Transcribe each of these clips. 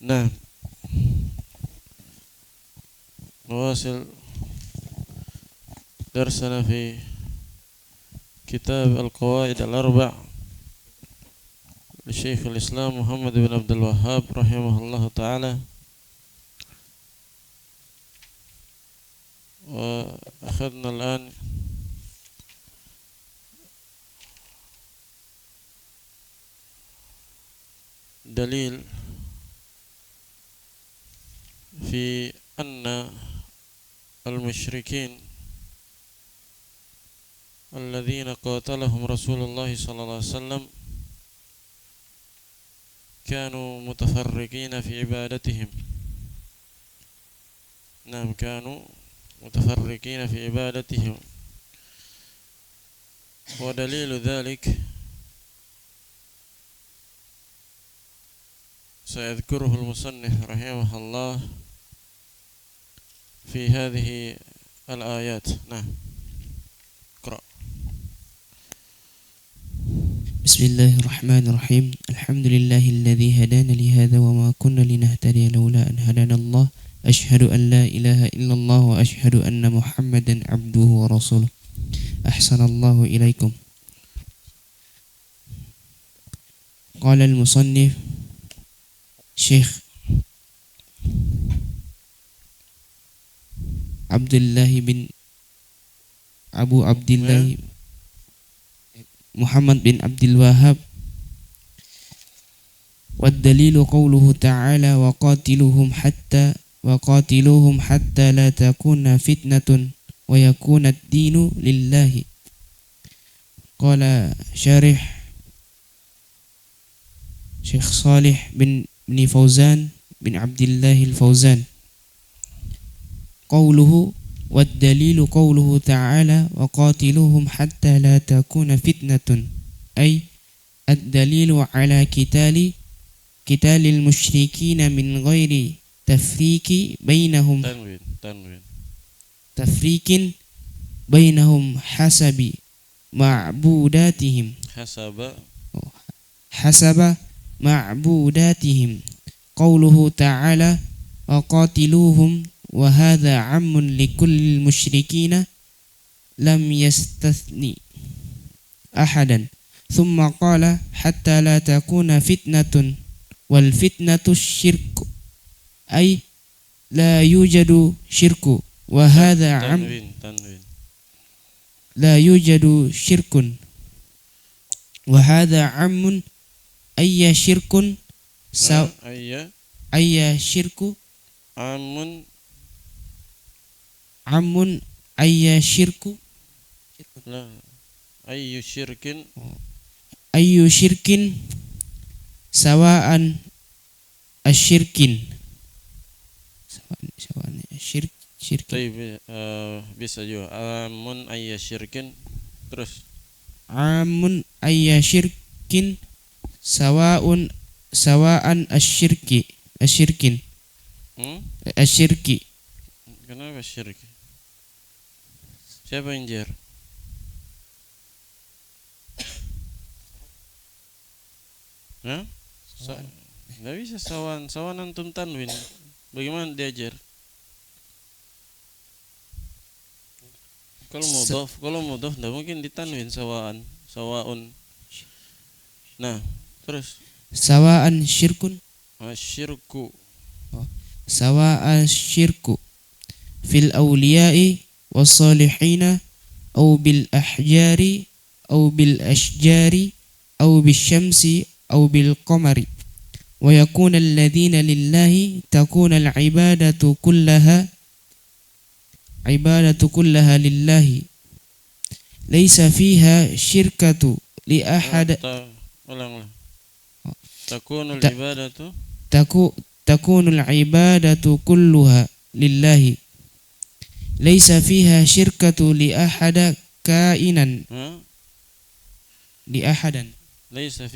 Nah, نواصل درسنا في كتاب القواعد الأربع لشيخ الإسلام محمد بن عبد الوهاب رحمه الله تعالى. وأخذنا الآن دليل في أن المشركين الذين قاتلهم رسول الله صلى الله عليه وسلم كانوا متفرقين في عبادتهم. نعم، كانوا متفرقين في عبادتهم. ودليل ذلك سيذكره المصنف رحمه الله في هذه الآيات. نعم، اقرأ. بسم الله الرحمن الرحيم. الحمد لله الذي هدانا لهذا وما كنا لنهتدي لولا أن هدانا الله. أشهد أن لا إله إلا الله وأشهد أن محمدا عبده ورسوله. أحسن الله إليكم. قال المصنف شيخ عبد الله بن أبو عبد الله محمد بن عبد الوهاب: والدليل قوله تعالى: وقاتلوهم حتى لا تكون فتنة ويكون الدين لله. قال شارح شيخ صالح بن فوزان بن عبد الله الفوزان: قوله والدليل قوله تعالى: وقاتلوهم حتى لا تكون فتنة، أي الدليل على قتال المشركين من غير تفريق بينهم حسب معبوداتهم. قوله تعالى: وقاتلوهم، وهذا عام لكل المشركين لم يستثني أحدا. ثم قال: حتى لا تكون فتنة، والفتنة الشرك، أي لا يوجد شرك، وهذا عام لا يوجد شرك، وهذا عام أي شرك عام أي شرك سواء الشرك طيب، bisa juga amun ayya syirkin. Terus عام أي شرك سواء الشرك. Kenapa syirik? Siapa yang jar? Hah? Nggak bisa sawan antum tanwin. Bagaimana diajar? Kalau mudhaf nggak mungkin ditanwin sawaun. Nah, terus sawa'an syirkun, syirku. sawa'an syirku fil awliya'i was-salihina aw bil ahjari aw bil ashjari aw bisyamsi aw bil qamari wa yakuna alladhina lillahi takuna al-ibadatu kullaha lillahi laysa fiha syirkatu li ahad. Takunul ibadatu kulluha lillahi laysa fiha syirkatu li ahada kainan li ahadan laysa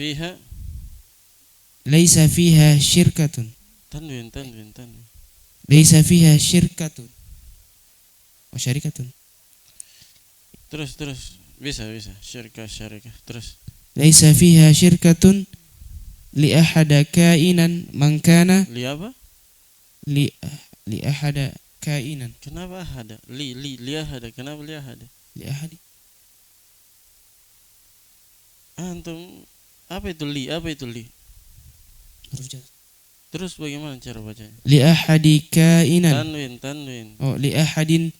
fiha syirkatun tanwin laysa fiha syirkatun wa syarikatun. Terus bisa syirkah terus laysa fiha syirkatun li ahada kainan man kana Li apa? li ahada kainan Kenapa ahada? Li ahada. Kenapa li ahada? li ahadi Antum apa itu li? Apa itu li? huruf jar Terus bagaimana cara bacanya? li ahadi kainan Tanwin. oh li ahadin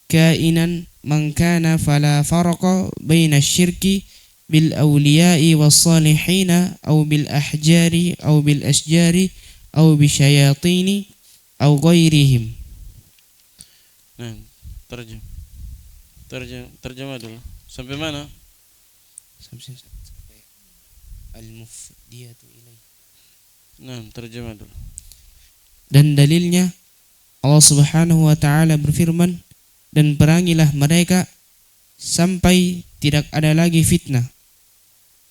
kainan man kana fala farqa baina syirki bil awliya'i was salihina aw bil ahjari aw bil asjari aw bi syayatini aw ghairihim. Nah, terjemah dulu. Sampai mana? Sampai al-mufdiyatu ilaih. Nah, terjemah dulu. Dan dalilnya Allah Subhanahu wa taala berfirman, dan perangilah mereka sampai tidak ada lagi fitnah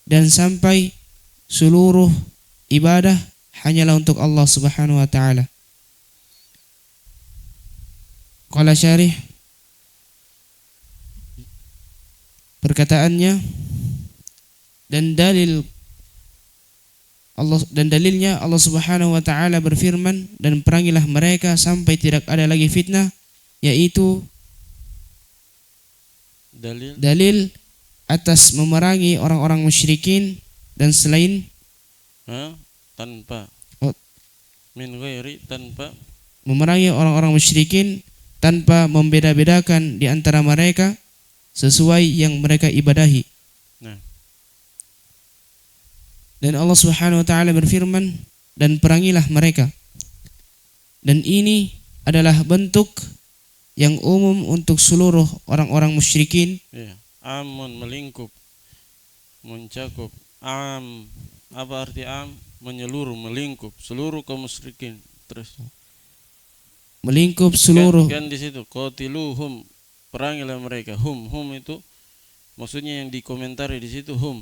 dan sampai seluruh ibadah hanyalah untuk Allah Subhanahu wa taala. Qala syarih, perkataannya dan dalilnya Allah Subhanahu wa taala berfirman, dan perangilah mereka sampai tidak ada lagi fitnah, yaitu dalil atas memerangi orang-orang musyrikin dan selain tanpa min ghairi, tanpa memerangi orang-orang musyrikin tanpa membeda-bedakan di antara mereka sesuai yang mereka ibadahi. Nah. Dan Allah Subhanahu wa taala berfirman, dan perangilah mereka. Dan ini adalah bentuk yang umum untuk seluruh orang-orang musyrikin. Ya, amun melingkup, mencakup. Am, apa arti am? Menyeluruh, melingkup seluruh kaum musyrikin. Terus melingkup seluruh. Kan di situ qatiluhum, perangilah mereka. Hum itu maksudnya yang dikomentari di situ hum.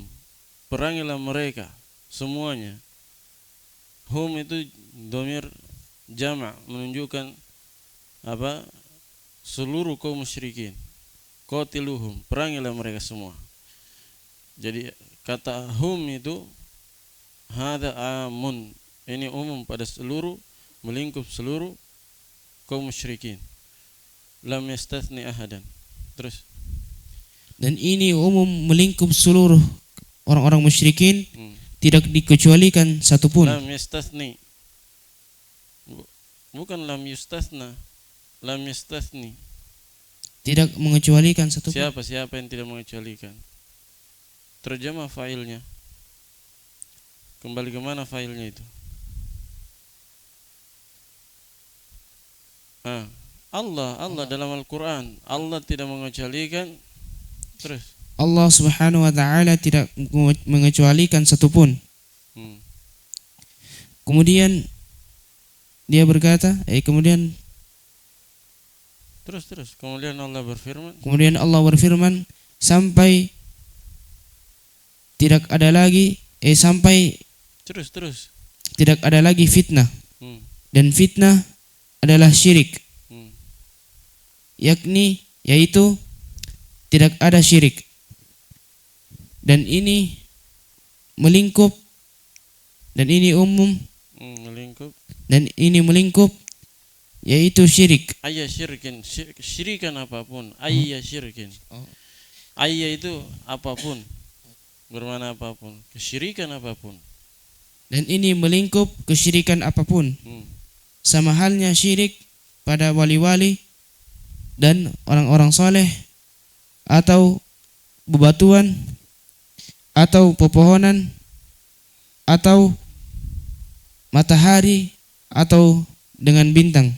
Perangilah mereka semuanya. Hum itu dhamir jama' menunjukkan apa? Seluruh kaum musyrikin. Qatiluhum, perangilah mereka semua. Jadi kata hum itu hada amun, ini umum pada seluruh, melingkup seluruh kaum musyrikin. Lam yastathni ahadan. Terus. Dan ini umum melingkup seluruh orang-orang musyrikin, tidak dikecualikan satupun. Lam yastathni. Bukan lam yustathna. Lam yastathni. Tidak mengecualikan satupun. Siapa yang tidak mengecualikan? Terjemah failnya. Kembali ke mana failnya itu? Allah dalam Al-Quran, Allah tidak mengecualikan. Terus Allah Subhanahu wa taala tidak mengecualikan satupun. Kemudian dia berkata, kemudian Allah berfirman sampai tidak ada lagi tidak ada lagi fitnah. Dan fitnah adalah syirik. Yaitu tidak ada syirik. Dan ini melingkup, dan ini umum, dan ini melingkup, yaitu syirik. Ayya syirikin, syirikan apapun. Ayya syirikin. Ayya itu apapun, bermana apapun, kesyirikan apapun. Dan ini melingkup kesyirikan apapun. Sama halnya syirik pada wali-wali dan orang-orang soleh, atau bebatuan, atau pepohonan, atau matahari, atau dengan bintang,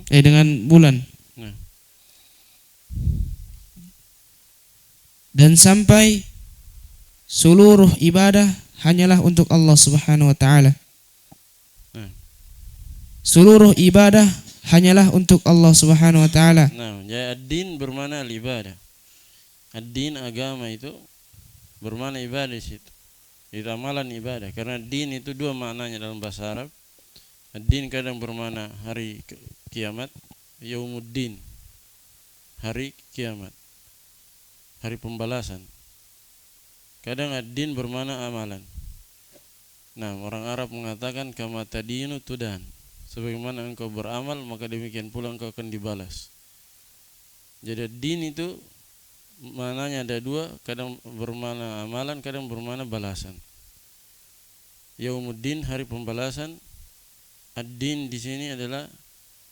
dengan bulan. Dan sampai seluruh ibadah hanyalah untuk Allah Subhanahu wa taala. Seluruh ibadah hanyalah untuk Allah Subhanahu wa taala. Nah, jadi ad-din bermakna ibadah. Ad-din agama itu bermakna ibadah di situ. Itu amalan ibadah, karena din itu dua maknanya dalam bahasa Arab. Ad-din kadang bermakna hari kiamat, yaumuddin, hari kiamat, hari pembalasan. Kadang ad-din bermakna amalan. Nah, orang Arab mengatakan kama tadinu tudan. Sebagaimana engkau beramal, maka demikian pula engkau akan dibalas. Jadi din itu maknanya ada dua, kadang bermakna amalan, kadang bermakna balasan. Yaumuddin, hari pembalasan. Ad-din di sini adalah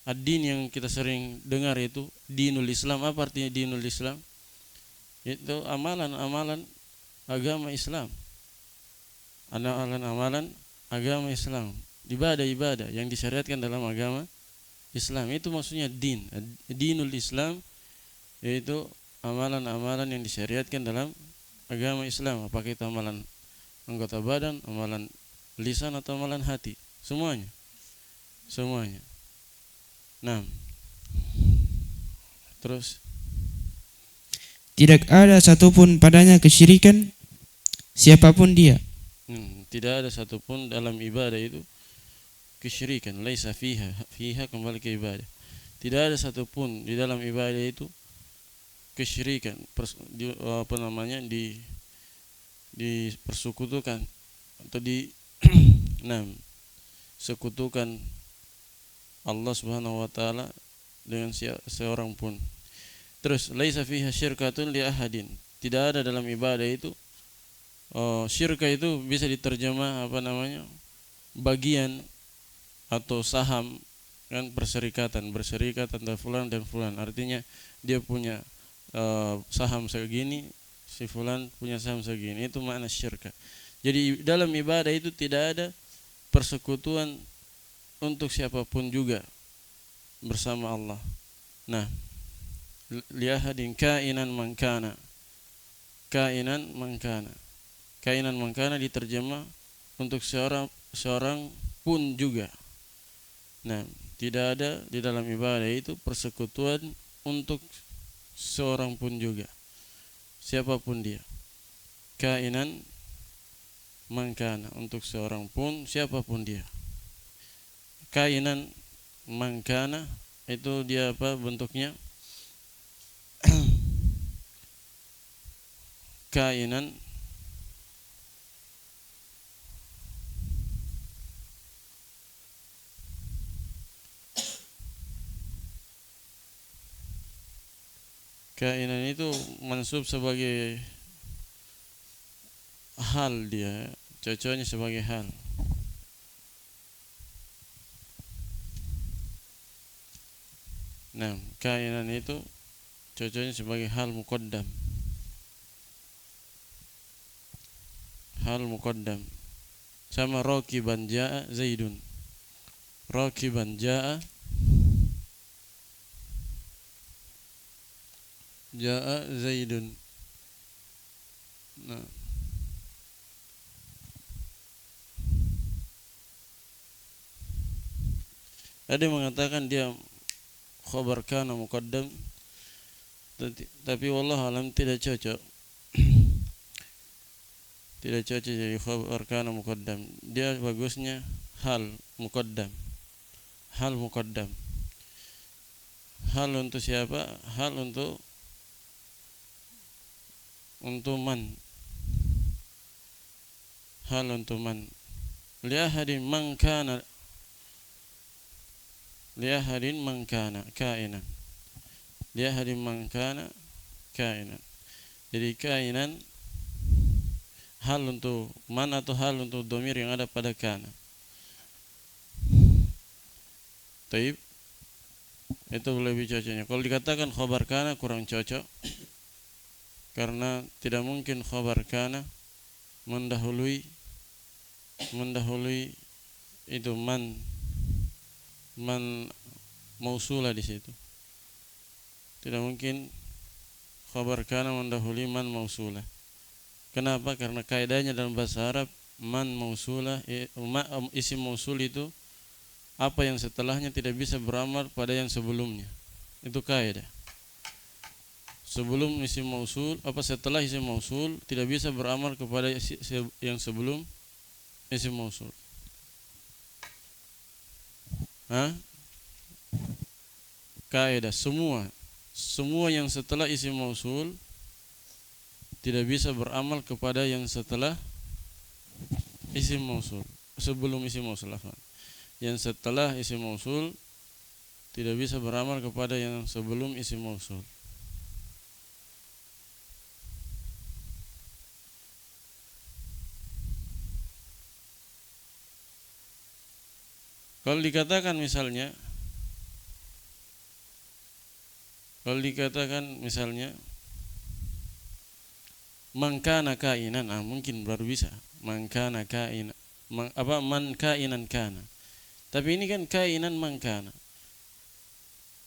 ad-din yang kita sering dengar, itu dinul Islam. Apa artinya dinul Islam? Itu amalan-amalan agama Islam. Amalan-amalan agama Islam, ibadah-ibadah yang disyariatkan dalam agama Islam. Itu maksudnya din. Dinul Islam yaitu amalan-amalan yang disyariatkan dalam agama Islam. Apakah itu amalan anggota badan, amalan lisan, atau amalan hati? Semuanya. Nah, terus Tidak ada satupun padanya kesyirikan, siapapun dia. Tidak ada satupun dalam ibadah itu kesyirikan. Laisa fiha kembali ke ibadah. Tidak ada satupun di dalam ibadah itu kesyirikan, dipersekutukan atau sekutukan Allah Subhanahu wa taala dengan seorang pun. Terus laisa fiha syirkatun li ahadin. Tidak ada dalam ibadah itu syirka itu bisa diterjemah bagian atau saham, kan, berserikat antara fulan dan fulan. Artinya dia punya saham segini, si fulan punya saham segini. Itu makna syirka. Jadi dalam ibadah itu tidak ada persekutuan untuk siapapun juga bersama Allah. Nah, liahadin kainan mangkana. Kainan mangkana diterjemah untuk seorang pun juga. Nah, tidak ada di dalam ibadah itu persekutuan untuk seorang pun juga, siapapun dia. Kainan mangkana, untuk seorang pun, siapapun dia. Kainan mangkana itu dia apa bentuknya? Kainan itu mansub sebagai hal, dia cocoknya sebagai hal. Nah, kainan itu cocoknya sebagai hal muqaddam. Hal muqaddam. Sama rakiban jaa Zaidun. Rakiban jaa Zaidun. Nah, ada yang mengatakan dia khabar kana muqaddam, tapi wallahu alam tidak cocok. Tidak cocok jadi khabar kana muqaddam. Dia bagusnya hal muqaddam. Hal muqaddam. Hal untuk siapa? Hal untuk man. Hal untuk man. Liahadin man kana kainan. Liahadin man kana kainan. Jadi kainan hal untuk man atau hal untuk dhamir yang ada pada kana. Taib, itu lebih cocoknya. Kalau dikatakan khabar kana kurang cocok, karena tidak mungkin khabar kana mendahului itu man mausulah di situ. Tidak mungkin khabar kana mendahului man mausulah. Kenapa? Karena kaidahnya dalam bahasa Arab man mausulah, isim mausul itu apa yang setelahnya tidak bisa beramal pada yang sebelumnya. Itu kaidah. Sebelum isim mausul, setelah isim mausul tidak bisa beramal kepada yang sebelum isim mausul. Kaidah semua yang setelah isim mausul tidak bisa beramal kepada yang setelah isim mausul. sebelum isim mausul. Yang setelah isim mausul tidak bisa beramal kepada yang sebelum isim mausul. Kalau dikatakan misalnya mangkana kainan, mungkin baru bisa mangkana kainan, man kainan kana. Tapi ini kan kainan mangkana.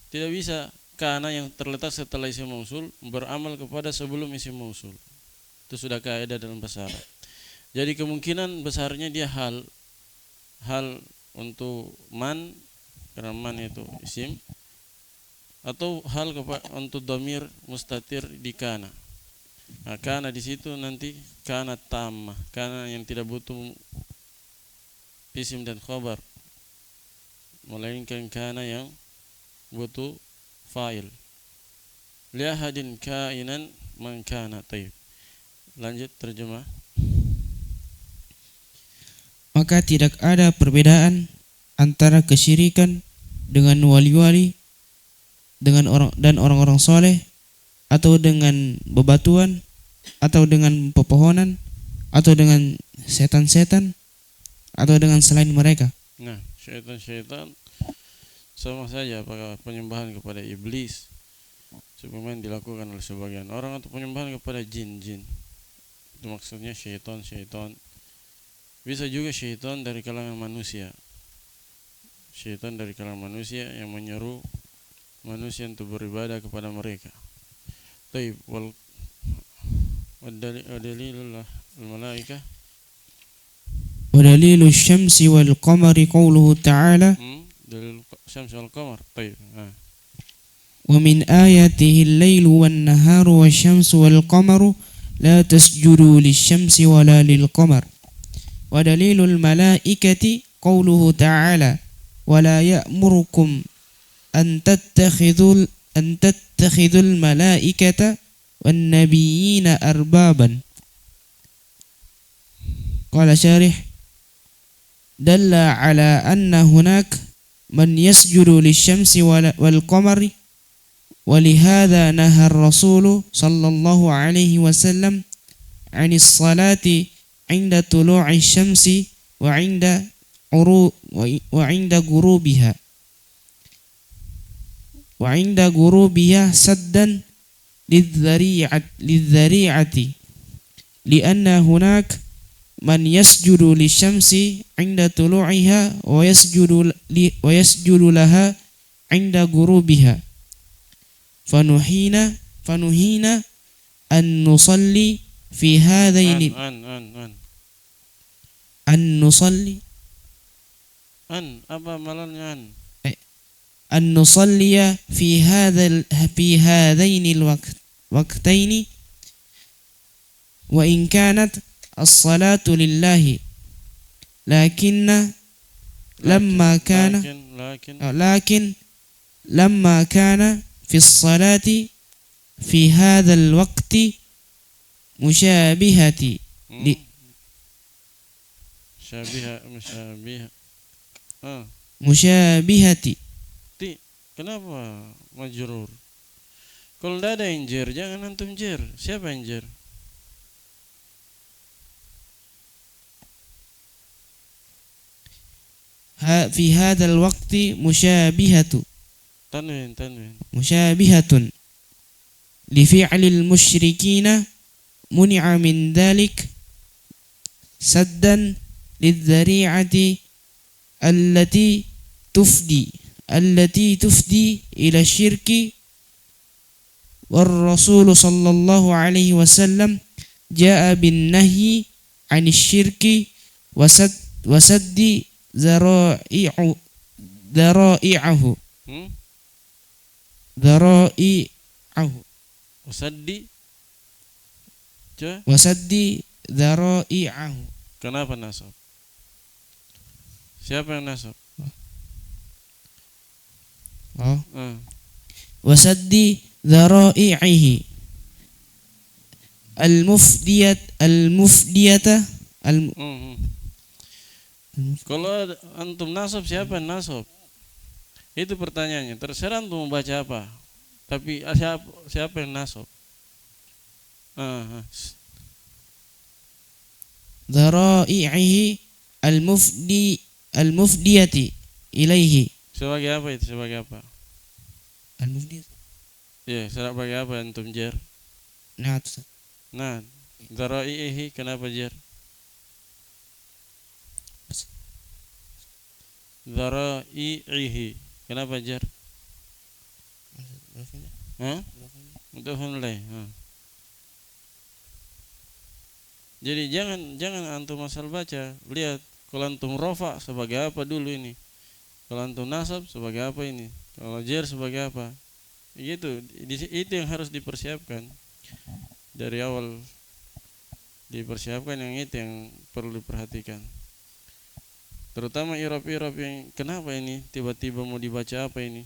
Tidak bisa kana yang terletak setelah isim mausul beramal kepada sebelum isim mausul. Itu sudah kaidah dalam bahasa Arab. Jadi kemungkinan besarnya dia hal untuk man, karena man itu isim, atau hal untuk dhamir mustatir di kana. Nah, kana di situ nanti kana tammah, kana yang tidak butuh isim dan khabar, melainkan kana yang butuh fa'il. Liahadin kainan man kana. Taib. Lanjut terjemah. Maka tidak ada perbedaan antara kesyirikan dengan wali-wali, dengan orang-orang soleh, atau dengan bebatuan, atau dengan pepohonan, atau dengan setan-setan, atau dengan selain mereka. Nah, syaitan sama saja apakah penyembahan kepada iblis sebagaimana dilakukan oleh sebagian orang, atau penyembahan kepada jin-jin. Itu maksudnya syaitan. Bisa juga syaitan dari kalangan manusia. Syaitan dari kalangan manusia yang menyeru manusia untuk beribadah kepada mereka. Taib. Wadalilullah al-malaikah. Wadalilu syamsi wal qamari qawluhu ta'ala. Dalil syamsi wal qamar. Taib. Wa min ayatihi al-lailu wan naharu wasyamsu wal qamaru la tasjudu lisyamsi wala lil qamar. ودليل الملائكة قوله تعالى ولا يأمركم أن تتخذوا الملائكة والنبيين أربابا. قال شارح دل على أن هناك من يسجد للشمس والقمر ولهذا نهى الرسول صلى الله عليه وسلم عن الصلاة عند طلوع الشمس وعند غروبها سدا للذريعة لأن هناك من يسجد للشمس عند طلوعها ويسجد لها عند غروبها فنهينا أن نصلي في هذين أن نصلي في هذين الوقتين وإن كانت الصلاة لله لكن لما كان في الصلاة في هذا الوقت mushabihati. Kenapa majrur? Kalau tidak ada yang jer, jangan antum jer. Siapa yang jer? في هذا الوقت مشابهة تنوين مشابهة لفعل المشركين منع من ذلك سدا للذريعة التي تفدي إلى الشرك والرسول صلى الله عليه وسلم جاء بالنهي عن الشرك وسد ذرائعه وسد ذرائعه. Kenapa nasab? Siapa yang nasab? وسد ذرائعه المفدية Kalau antum nasab, siapa yang nasab? Itu pertanyaannya. Terserah antum mau baca apa. Tapi siapa yang nasab? Dhara'ihi al-mufdiyati ilaihi. Sebagai apa itu? Sebagai apa? Al-mufdiyati. Ya, sebagai apa antum jar? Nah, Dhara'ihi kenapa jar? Dhara'ihi kenapa jar? Mudhafun ilaih. Jadi jangan antum asal baca, lihat kalau antum rofa sebagai apa dulu ini, kalau antum nasab sebagai apa ini, kalau jar sebagai apa, gitu. Itu yang harus dipersiapkan dari awal, dipersiapkan yang itu yang perlu diperhatikan. Terutama irab-irab yang kenapa ini tiba-tiba mau dibaca apa ini?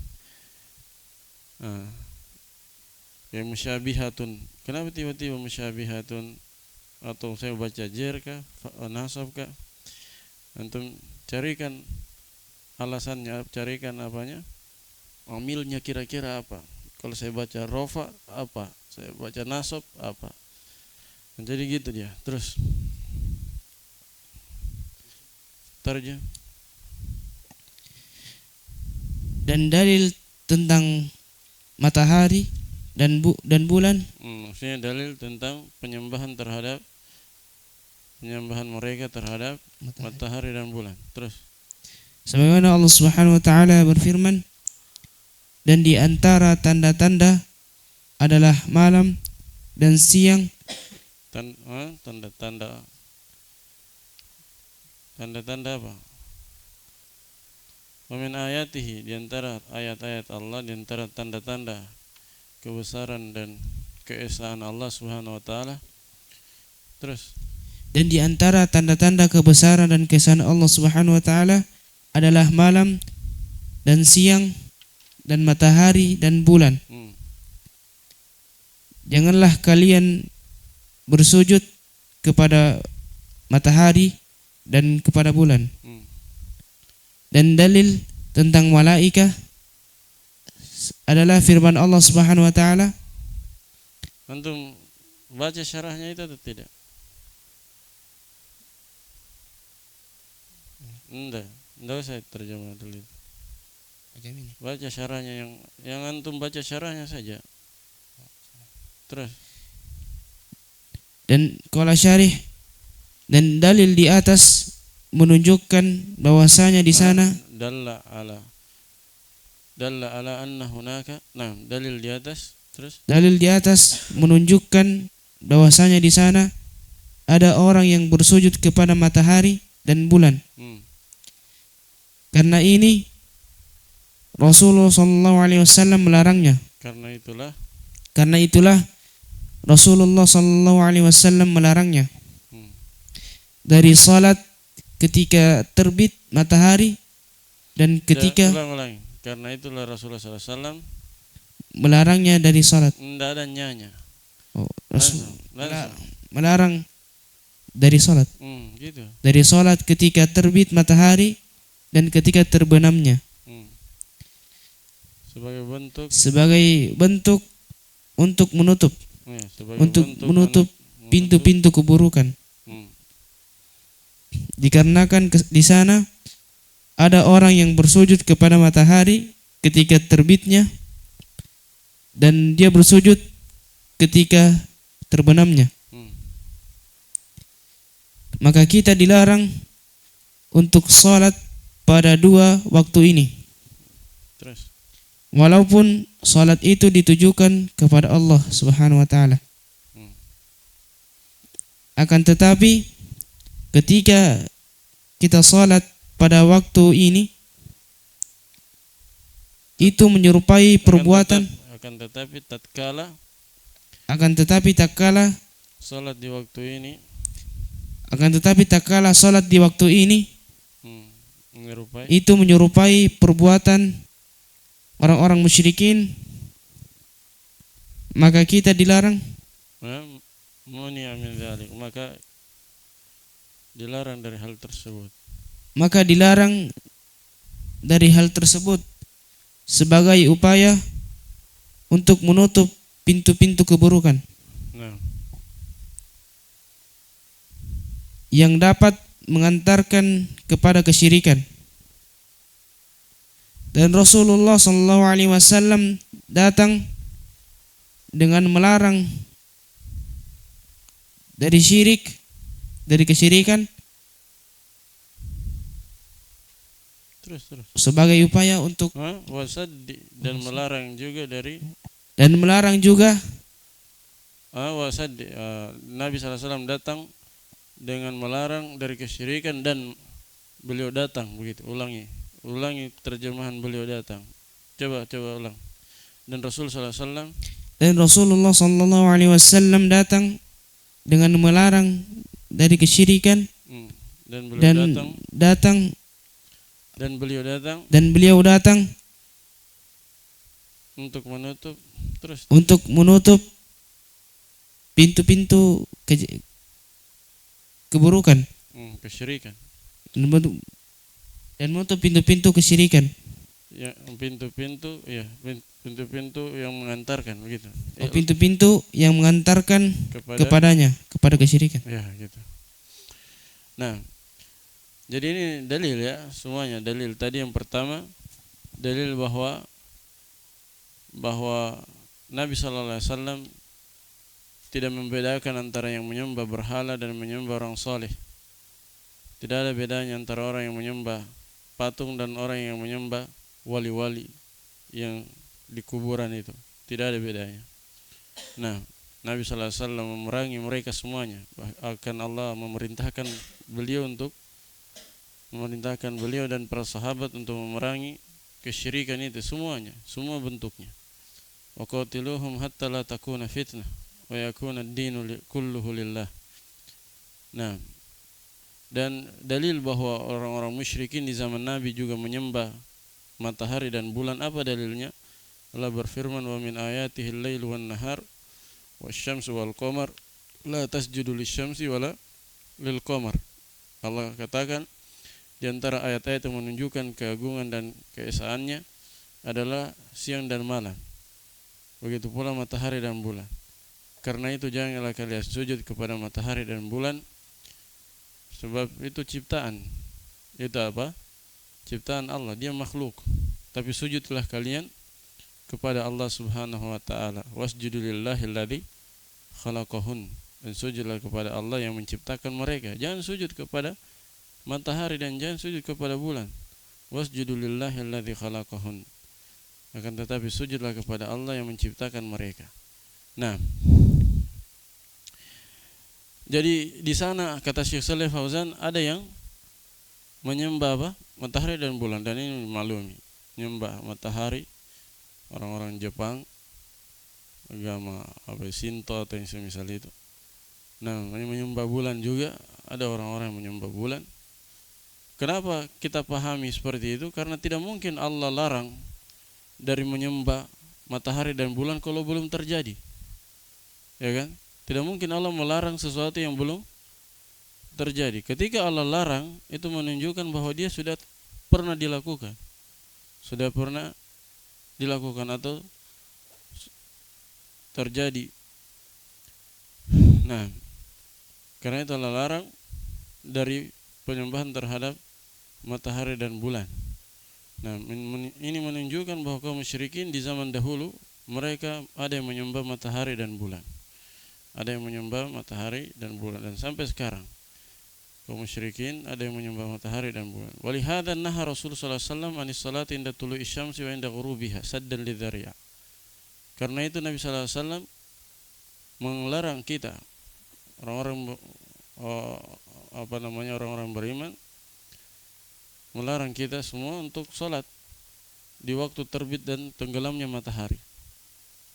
Yang musyabihatun. Kenapa tiba-tiba musyabihatun? Atau saya baca jar kah, nasab kah? Antum carikan alasannya, carikan apanya, amilnya kira-kira apa. Kalau saya baca rofa apa, saya baca nasab apa. Jadi gitu dia. Terus tarjah. Dan dalil tentang matahari dan bulan. Maksudnya dalil tentang penyembahan mereka terhadap matahari dan bulan. Terus sebagaimana Allah Subhanahu wa taala berfirman, dan di antara tanda-tanda adalah malam dan siang. Tanda-tanda apa? Wa min ayatihi, di antara ayat-ayat Allah, di antara tanda-tanda kebesaran dan keesaan Allah Subhanahu wa taala. Terus dan di antara tanda-tanda kebesaran dan keesaan Allah Subhanahu wa taala adalah malam dan siang dan matahari dan bulan. Janganlah kalian bersujud kepada matahari dan kepada bulan. Dan dalil tentang malaikah adalah firman Allah Subhanahu wa taala. Antum baca syarahnya itu atau tidak? Enggak usah terjemah dulu. Baca syarahnya, yang antum baca syarahnya saja. Terus dan qala syarih, dan dalil di atas menunjukkan bahwasanya di sana dalla ala anna hunaka. Nah, dalil di atas. Terus dalil di atas menunjukkan bahwasanya di sana ada orang yang bersujud kepada matahari dan bulan. Karena ini Rasulullah SAW melarangnya. Karena itulah Rasulullah SAW melarangnya dari salat ketika terbit matahari dan ketika karena itulah Rasulullah SAW melarangnya dari salat. Tidak ada nyanya. Melarang dari salat. Gitu. Dari salat ketika terbit matahari dan ketika terbenamnya. Sebagai bentuk untuk menutup pintu-pintu keburukan. Dikarenakan di sana ada orang yang bersujud kepada matahari ketika terbitnya dan dia bersujud ketika terbenamnya. Maka kita dilarang untuk salat pada dua waktu ini. Terus walaupun salat itu ditujukan kepada Allah Subhanahu wa taala. Akan tetapi ketika kita salat pada waktu ini itu menyerupai perbuatan akan tetapi tatkala salat di waktu ini itu menyerupai perbuatan orang-orang musyrikin, maka kita dilarang maka dilarang dari hal tersebut. maka dilarang dari hal tersebut sebagai upaya untuk menutup pintu-pintu keburukan Nah, yang dapat mengantarkan kepada kesyirikan. Dan Rasulullah SAW datang dengan melarang dari syirik, dari kesyirikan terus. sebagai upaya untuk Wasaddi, dan melarang juga dari wasaddi. Nabi SAW datang dengan melarang dari kesyirikan dan beliau datang, begitu. Ulangi terjemahan beliau datang. Coba ulang. Dan Rasulullah SAW datang dengan melarang dari kesyirikan dan beliau datang dan beliau datang untuk menutup pintu-pintu keburukan kesyirikan. Dan menutup pintu-pintu kesyirikan. Ya, pintu-pintu yang mengantarkan, begitu. Pintu-pintu yang mengantarkan kepada kesyirikan. Ya, gitu. Nah, jadi ini dalil ya, semuanya dalil. Tadi yang pertama dalil bahwa Nabi sallallahu alaihi wasallam tidak membedakan antara yang menyembah berhala dan menyembah orang saleh. Tidak ada bedanya antara orang yang menyembah patung dan orang yang menyembah wali-wali yang di kuburan itu. Tidak ada bedanya. Nah, Nabi sallallahu alaihi wasallam memerangi mereka semuanya. Bahkan Allah memerintahkan beliau dan para sahabat untuk memerangi kesyirikan itu semuanya, semua bentuknya. Wa qatiluhum hatta la takuna fitnah wa yakuna ad-dinu kulluhu lillah. Nah, dan dalil bahwa orang-orang musyrikin di zaman Nabi juga menyembah matahari dan bulan. Apa dalilnya? Allah berfirman, wa min ayatihi al-lail wan nahar wasyamsu wal qamar la tasjudu lisyamsi wala lil qamar. Allah katakan di antara ayat-ayat yang menunjukkan keagungan dan keesaannya adalah siang dan malam. Begitu pula matahari dan bulan. Karena itu janganlah kalian sujud kepada matahari dan bulan, sebab itu ciptaan. Itu apa? Ciptaan Allah, dia makhluk. Tapi sujudlah kalian kepada Allah Subhanahu wa taala. Wasjudu lillahilladzi khalaqahun. Dan sujudlah kepada Allah yang menciptakan mereka. Jangan sujud kepada matahari dan jangan sujud kepada bulan. Wasjudu lillahilladzi khalaqahun. Akan tetapi sujudlah kepada Allah yang menciptakan mereka. Nah, jadi di sana kata Syekh Saleh Fauzan ada yang menyembah matahari dan bulan, dan ini maklumi. Menyembah matahari orang-orang Jepang, agama Shinto atau yang semisal itu. Nah, menyembah bulan juga ada orang-orang yang menyembah bulan. Kenapa kita pahami seperti itu? Karena tidak mungkin Allah larang dari menyembah matahari dan bulan kalau belum terjadi. Ya kan? Tidak mungkin Allah melarang sesuatu yang belum terjadi. Ketika Allah larang, itu menunjukkan bahwa dia sudah pernah dilakukan. Atau terjadi. Nah, karena itu Allah larang dari penyembahan terhadap matahari dan bulan. Nah, ini menunjukkan bahwa kaum musyrikin di zaman dahulu mereka ada yang menyembah matahari dan bulan. Ada yang menyembah matahari dan bulan, dan sampai sekarang kaum musyrikin ada yang menyembah matahari dan bulan. Walihada naha Rasulullah sallallahu alaihi wasallam anis salati inda tulu'i syamsi wa inda ghurubiha saddan lidzari'a. Karena itu Nabi sallallahu alaihi wasallam melarang kita orang-orang beriman, melarang kita semua untuk salat di waktu terbit dan tenggelamnya matahari.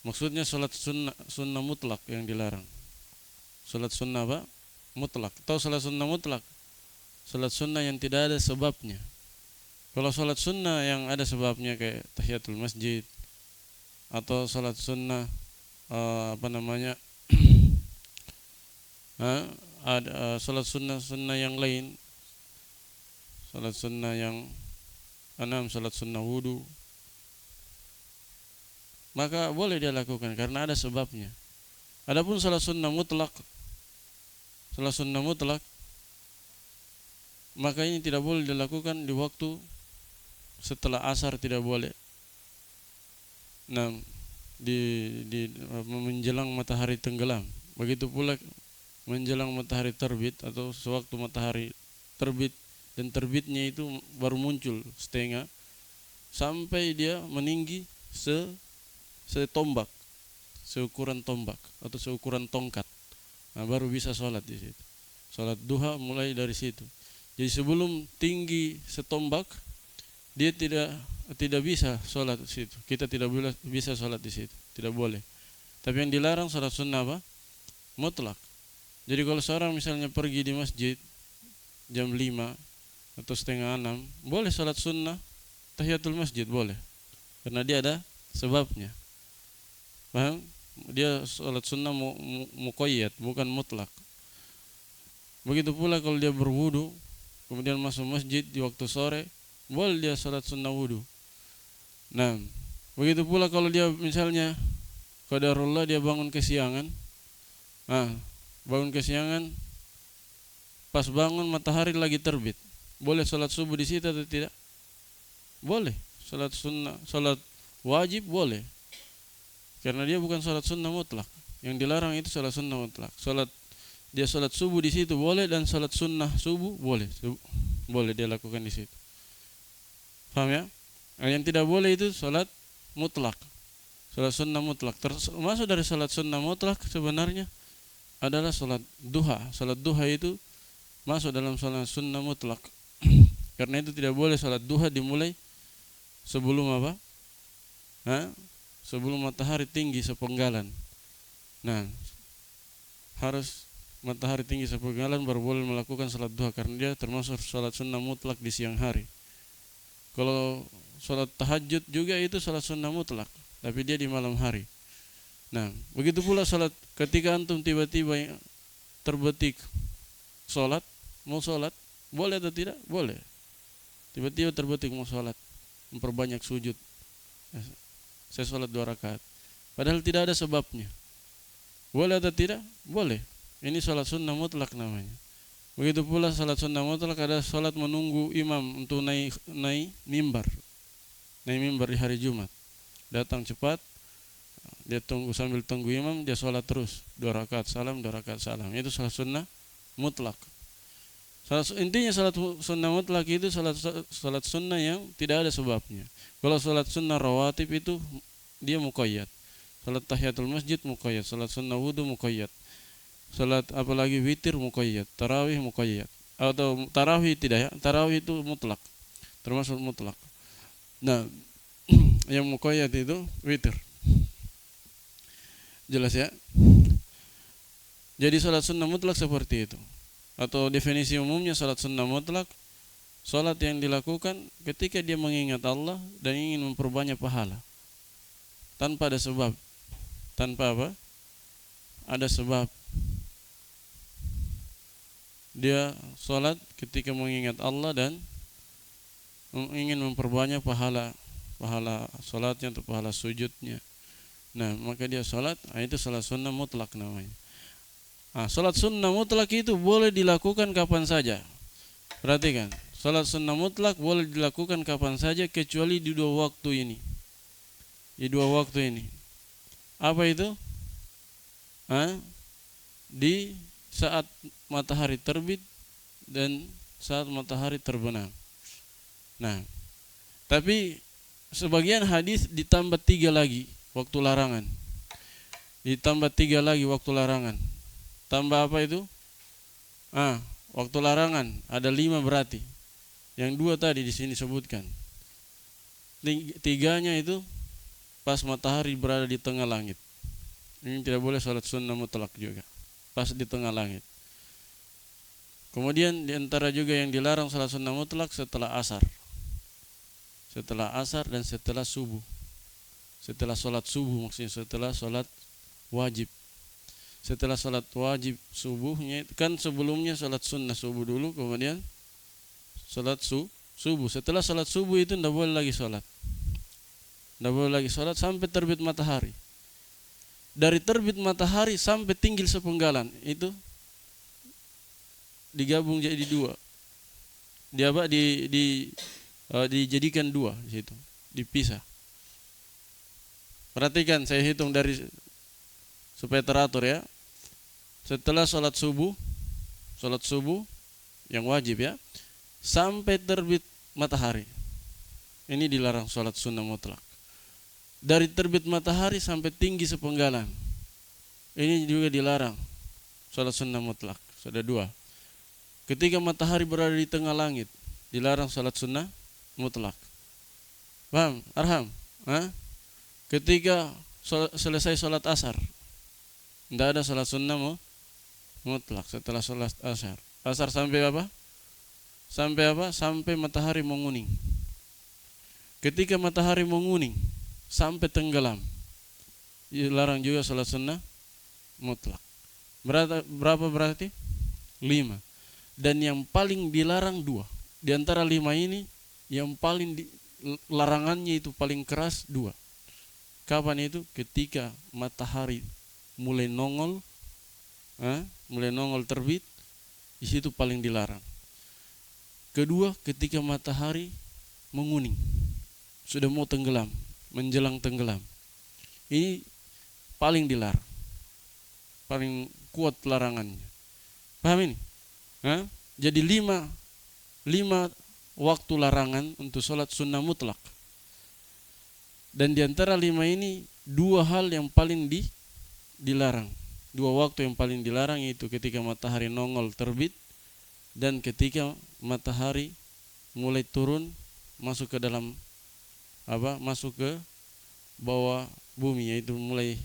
Maksudnya salat sunnah mutlak yang dilarang. Salat sunnah mutlak. Tahu salat sunnah mutlak? Salat sunnah yang tidak ada sebabnya. Kalau salat sunnah yang ada sebabnya kayak tahiyatul masjid atau salat sunnah salat sunnah yang lain salat sunnah yang 6, salat sunnah wudu, maka boleh dia lakukan karena ada sebabnya. Adapun salat sunnah mutlak, maka ini tidak boleh dilakukan di waktu setelah asar, tidak boleh. Nah, di menjelang matahari tenggelam. Begitu pula menjelang matahari terbit atau sewaktu matahari terbit, dan terbitnya itu baru muncul setengah sampai dia meninggi setombak, seukuran tombak atau seukuran tongkat. Nah, baru bisa sholat di situ. Sholat duha mulai dari situ. Jadi sebelum tinggi setombak dia tidak bisa sholat di situ. Kita tidak bisa sholat di situ, tidak boleh. Tapi yang dilarang sholat sunnah apa? Mutlak. Jadi kalau seorang misalnya pergi di masjid jam 5 atau setengah 6, boleh sholat sunnah tahiyatul masjid, boleh, karena dia ada sebabnya. Paham? Dia sholat sunnah muqayyad, bukan mutlak. Begitu pula kalau dia berwudu kemudian masuk masjid di waktu sore, boleh dia sholat sunnah wudu. Nah, begitu pula kalau dia misalnya qadarullah dia bangun kesiangan, bangun kesiangan, pas bangun matahari lagi terbit, boleh sholat subuh di situ atau tidak? Boleh. Sholat sunnah, sholat wajib boleh, karena dia bukan sholat sunnah mutlak. Yang dilarang itu sholat sunnah mutlak. Dia sholat subuh di situ boleh, dan sholat sunnah subuh boleh dia lakukan di situ. Paham ya? Yang tidak boleh itu sholat mutlak, sholat sunnah mutlak. Termasuk dari sholat sunnah mutlak sebenarnya adalah sholat duha. Sholat duha itu masuk dalam sholat sunnah mutlak. Karena itu tidak boleh sholat duha dimulai sebelum apa? Sebelum matahari tinggi sepenggalan. Nah, harus matahari tinggi sepenggalan baru boleh melakukan sholat duha, karena dia termasuk sholat sunnah mutlak di siang hari. Kalau sholat tahajud juga itu sholat sunnah mutlak, tapi dia di malam hari. Nah, begitu pula sholat ketika antum tiba-tiba terbetik sholat, mau sholat, boleh atau tidak? Boleh. Tiba-tiba terbetik mau sholat, memperbanyak sujud, saya sholat 2 rakaat, padahal tidak ada sebabnya. Boleh atau tidak? Boleh. Ini sholat sunnah mutlak namanya. Begitu pula sholat sunnah mutlak ada sholat menunggu imam untuk naik mimbar. Naik mimbar di hari Jumat. Datang cepat, dia tunggu, sambil tunggu imam dia sholat terus 2 rakaat salam, 2 rakaat salam. Itu sholat sunnah mutlak. Intinya sholat sunnah mutlak itu sholat sunnah yang tidak ada sebabnya. Kalau sholat sunnah rawatib itu dia muqayyad. Sholat tahiyatul masjid muqayyad, sholat sunnah wudu muqayyad, sholat apalagi witir muqayyad, tarawih muqayyad. Atau tarawih tidak ya, tarawih itu mutlak, termasuk mutlak. Nah, yang muqayyad itu witir. Jelas ya? Jadi sholat sunnah mutlak seperti itu. Atau definisi umumnya sholat sunnah mutlak, sholat yang dilakukan ketika dia mengingat Allah dan ingin memperbanyak pahala, tanpa ada sebab. Tanpa apa? Ada sebab. Dia sholat ketika mengingat Allah dan ingin memperbanyak pahala sholatnya atau pahala sujudnya. Nah, maka dia sholat, itu sholat sunnah mutlak namanya. Sholat sunnah mutlak itu boleh dilakukan kapan saja. Perhatikan, sholat sunnah mutlak boleh dilakukan kapan saja kecuali di 2 waktu ini. Di 2 waktu ini. Apa itu? Di saat matahari terbit dan saat matahari terbenam. Nah, tapi sebagian hadis ditambah 3 lagi waktu larangan. Ditambah 3 lagi waktu larangan. Tambah apa itu? Waktu larangan ada 5 berarti. Yang 2 tadi di sini sebutkan. 3-nya itu pas matahari berada di tengah langit. Ini tidak boleh sholat sunnah mutlak juga, pas di tengah langit. Kemudian di antara juga yang dilarang sholat sunnah mutlak setelah asar. Setelah asar dan setelah subuh. Setelah sholat subuh, maksudnya setelah sholat wajib. Setelah sholat wajib subuhnya, kan sebelumnya sholat sunnah subuh dulu, kemudian subuh. Setelah salat subuh itu tidak boleh lagi salat. Tidak boleh lagi salat sampai terbit matahari. Dari terbit matahari sampai tinggi sepenggalan itu digabung jadi dua. Dijadikan dua di situ, dipisah. Perhatikan, saya hitung dari supaya teratur ya. Setelah salat subuh yang wajib ya, sampai terbit matahari. Ini dilarang salat sunnah mutlak. Dari terbit matahari sampai tinggi sepenggalan. Ini juga dilarang salat sunnah mutlak. Sudah dua. Ketika matahari berada di tengah langit, dilarang salat sunnah mutlak. Paham? Arham? Ketika selesai salat asar, tidak ada salat sunnah mutlak setelah salat asar. Asar sampai apa? Sampai matahari menguning. Ketika matahari menguning sampai tenggelam, dilarang juga salat sunnah mutlak. Berapa berarti? 5. Dan yang paling dilarang 2. Di antara 5 ini yang paling larangannya itu paling keras 2. Kapan itu? Ketika matahari mulai nongol terbit, di situ paling dilarang. Kedua, ketika matahari menguning, sudah mau tenggelam, menjelang tenggelam, ini paling dilarang, paling kuat larangannya. Paham ini? Jadi 5 waktu larangan untuk sholat sunnah mutlak. Dan di antara 5 ini 2 hal yang paling dilarang. 2 waktu yang paling dilarang itu ketika matahari nongol terbit dan ketika matahari mulai turun masuk ke dalam masuk ke bawah bumi, yaitu mulai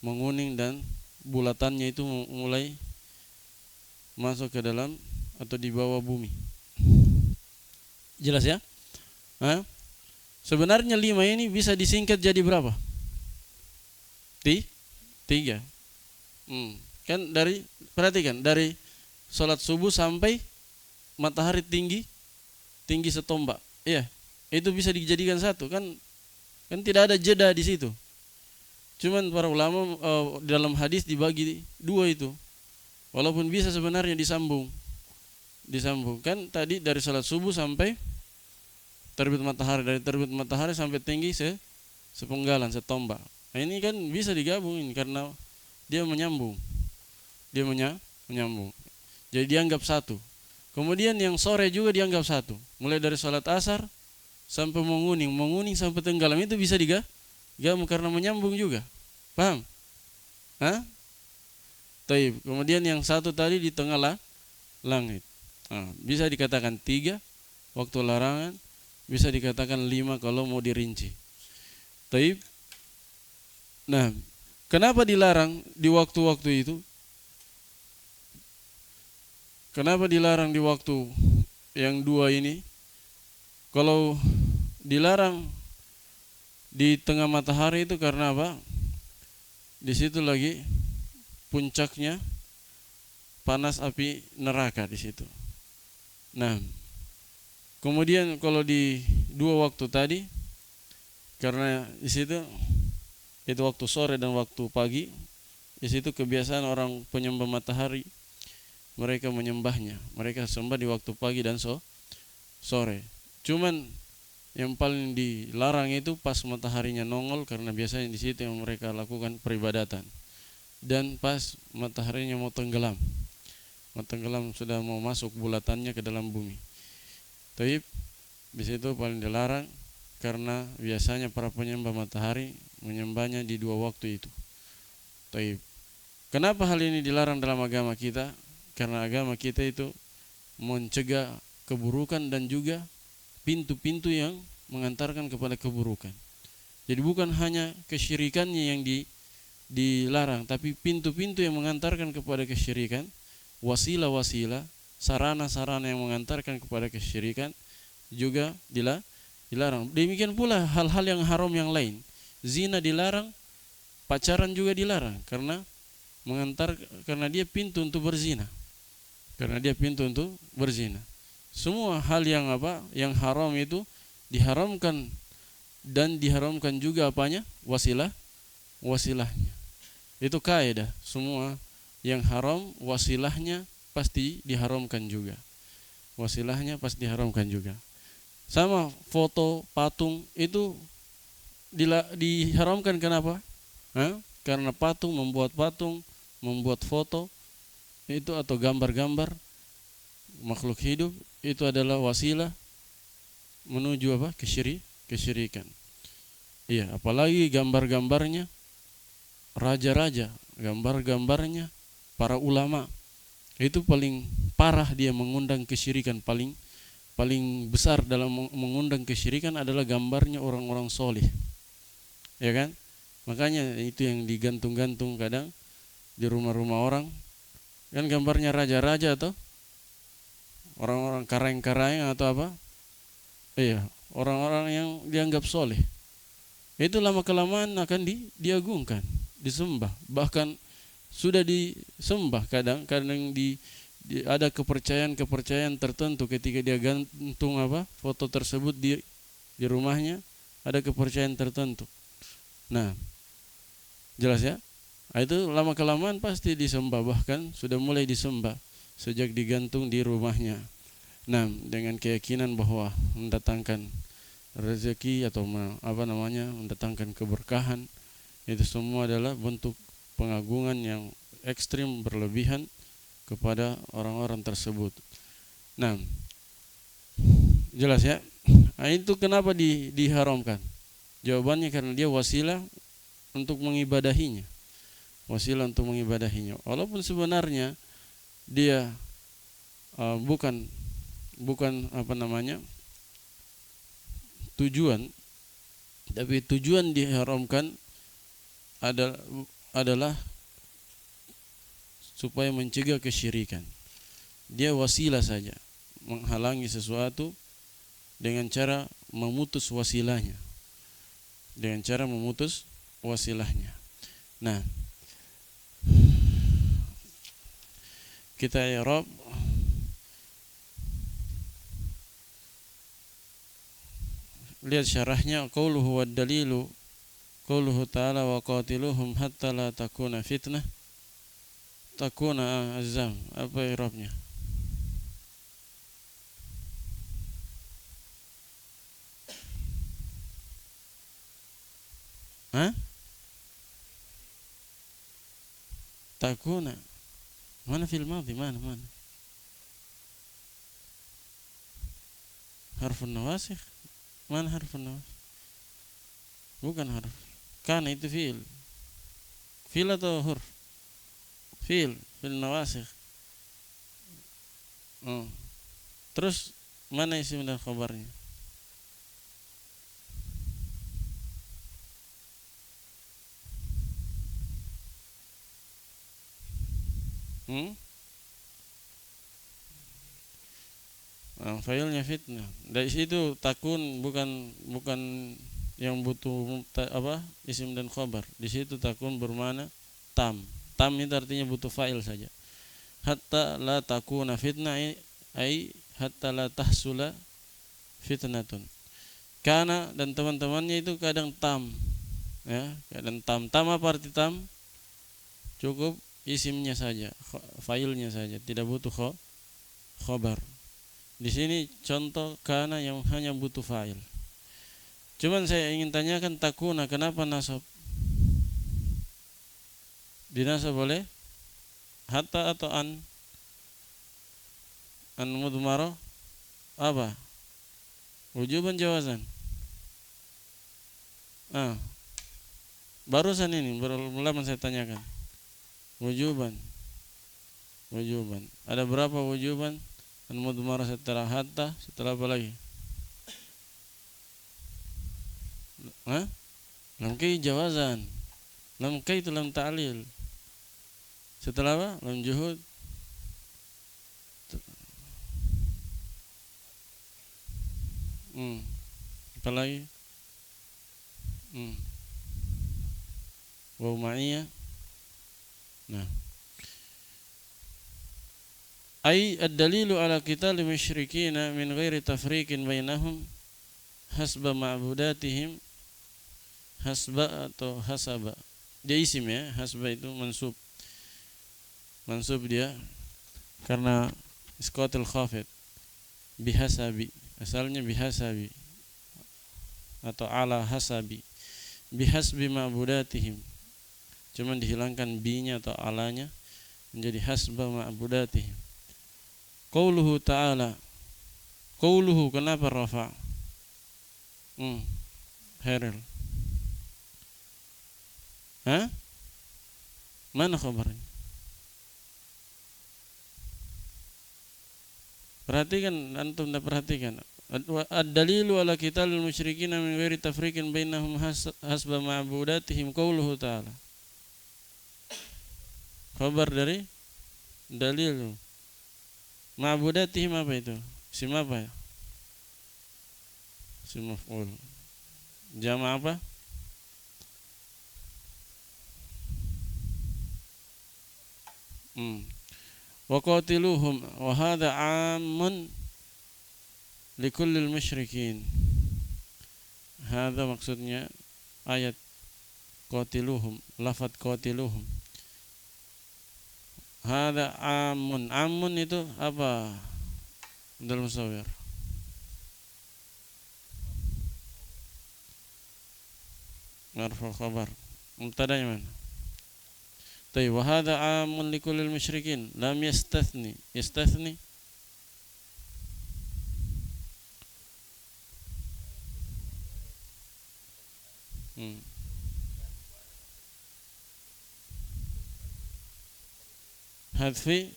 menguning dan bulatannya itu mulai masuk ke dalam atau di bawah bumi. Jelas ya? Sebenarnya 5 ini bisa disingkat jadi berapa? 3. Kan perhatikan, dari sholat subuh sampai matahari tinggi setombak. Iya, itu bisa dijadikan satu kan tidak ada jeda di situ. Cuman para ulama dalam hadis dibagi 2 itu. Walaupun bisa sebenarnya disambung kan tadi dari salat subuh sampai terbit matahari, dari terbit matahari sampai tinggi sepenggalan, setombak. Nah, ini kan bisa digabungin karena dia menyambung. Jadi dianggap satu. Kemudian yang sore juga dianggap satu. Mulai dari salat asar sampai menguning sampai tenggelam itu bisa digabung karena menyambung juga. Paham? Taib. Kemudian yang satu tadi di tengah langit. Bisa dikatakan 3 waktu larangan, bisa dikatakan 5 kalau mau dirinci. Taib. Nah, kenapa dilarang di waktu-waktu itu? Kenapa dilarang di waktu yang 2 ini? Kalau dilarang di tengah matahari itu karena apa? Di situ lagi puncaknya panas api neraka di situ. Nah, kemudian kalau di 2 waktu tadi, karena di situ itu waktu sore dan waktu pagi, di situ kebiasaan orang penyembah matahari, mereka menyembahnya, mereka sembah di waktu pagi dan sore. Cuman yang paling dilarang itu pas mataharinya nongol, karena biasanya di situ yang mereka lakukan peribadatan. Dan pas mataharinya mau tenggelam sudah mau masuk bulatannya ke dalam bumi. Taib, di situ paling dilarang karena biasanya para penyembah matahari menyembahnya di 2 waktu itu. Taib. Kenapa hal ini dilarang dalam agama kita? Karena agama kita itu mencegah keburukan dan juga pintu-pintu yang mengantarkan kepada keburukan. Jadi bukan hanya kesyirikannya yang dilarang, tapi pintu-pintu yang mengantarkan kepada kesyirikan, wasilah-wasilah, sarana-sarana yang mengantarkan kepada kesyirikan juga dilarang. Demikian pula hal-hal yang haram yang lain. Zina dilarang, pacaran juga dilarang karena dia pintu untuk berzina. Semua hal yang yang haram itu diharamkan, dan diharamkan juga apanya? Wasilahnya. Itu kaidah, semua yang haram wasilahnya pasti diharamkan juga. Wasilahnya pasti diharamkan juga. Sama foto, patung itu diharamkan, kenapa? Karena patung, membuat foto itu atau gambar-gambar makhluk hidup itu adalah wasilah menuju kesyirikan. Iya, apalagi gambar-gambarnya raja-raja, gambarnya para ulama, itu paling parah, dia mengundang kesyirikan. Paling besar dalam mengundang kesyirikan adalah gambarnya orang-orang soleh, ya kan? Makanya itu yang digantung-gantung kadang di rumah-rumah orang, kan gambarnya raja-raja atau orang-orang karang-karang atau apa? Iya, orang-orang yang dianggap soleh. Itu lama kelamaan akan diagungkan, disembah, bahkan sudah disembah. Kadang ada kepercayaan tertentu ketika dia gantung foto tersebut di rumahnya, ada kepercayaan tertentu. Nah, jelas ya. Itu lama kelamaan pasti disembah, bahkan sudah mulai disembah sejak digantung di rumahnya. Nah, dengan keyakinan bahwa mendatangkan rezeki atau mendatangkan keberkahan, itu semua adalah bentuk pengagungan yang ekstrim berlebihan kepada orang-orang tersebut. Nah, jelas ya. Nah, itu kenapa diharamkan? Jawabannya karena dia wasilah untuk mengibadahinya. Wasilah untuk mengibadahinya. Walaupun sebenarnya dia bukan tujuan, tapi tujuan diharamkan adalah supaya mencegah kesyirikan. Dia wasilah saja, menghalangi sesuatu dengan cara memutus wasilahnya. Nah, kita i'rab lihat syarahnya. Qauluhu wad dalilu qauluhu ta'ala wa qatiluhum hatta la takuna fitnah takuna azam. Apa i'rabnya? Takuna mana fil madhi, mana harfun nawasikh, mana harfun nawasikh? Bukan harf. Kana itu fiil atau huruf? Fil nawasikh. Terus mana isim dan khabarnya? Failnya fitnah. Dari situ takun bukan yang butuh isim dan khabar. Di situ takun bermakna tam. Tam itu artinya butuh fa'il saja. Hatta la takuna fitnah ai hatta la tahsula fitnatun. Kana dan teman-temannya itu kadang tam, ya, kadang tam. Tam apa arti tam? Cukup isimnya saja, fa'ilnya saja, tidak butuh khabar. Di sini contoh kana yang hanya butuh fa'il. Cuman saya ingin tanyakan takuna kenapa nasab? Dinasab boleh hatta atau an mudmarah apa? Wujuban jawazan. Barusan ini belum saya tanyakan. Wujuban. Ada berapa wujuban? Mudmarah setelah hatta, setelah apa lagi? Lam kai jawazan. Lam kai itu lam ta'lil. Setelah apa? Lam juhud. Apa lagi? Waw ma'iyah. Nah, Ai ad-dalilu ala qitalil musyrikina min ghairi tafriqin bainahum hasba ma'budatihim. Hasba atau hasaba, dia isim ya. Hasba itu mansub, dia karena isqatul khafid. Bihasabi, asalnya bihasabi atau ala hasabi. Bihasbi ma'budatihim, cuman dihilangkan binya atau alanya menjadi hasba ma'budatihim. Qauluhu ta'ala, qauluhu kenapa rafa? Heril, mana khabarnya? Perhatikan, antum dah perhatikan. Ad-dalilu ala qitalil musyrikina min ghairi tafriqin bainahum hasba ma'budatihim qauluhu ta'ala. Khabar dari dalil. Ma'budatihim apa itu? Isim apa ya? Isim maf'ul. Jama' apa? Wa qatiluhum wa hadha 'ammun likullil musyrikin. Hadha maksudnya ayat qatiluhum, lafaz qatiluhum. Hadha amun, amun itu apa dalam musawwir? Marfu khabar. Mubtada'nya mana? Tayyib, wa hadha amun likullil musyrikin. Lam yastathni. Yastathni hadfi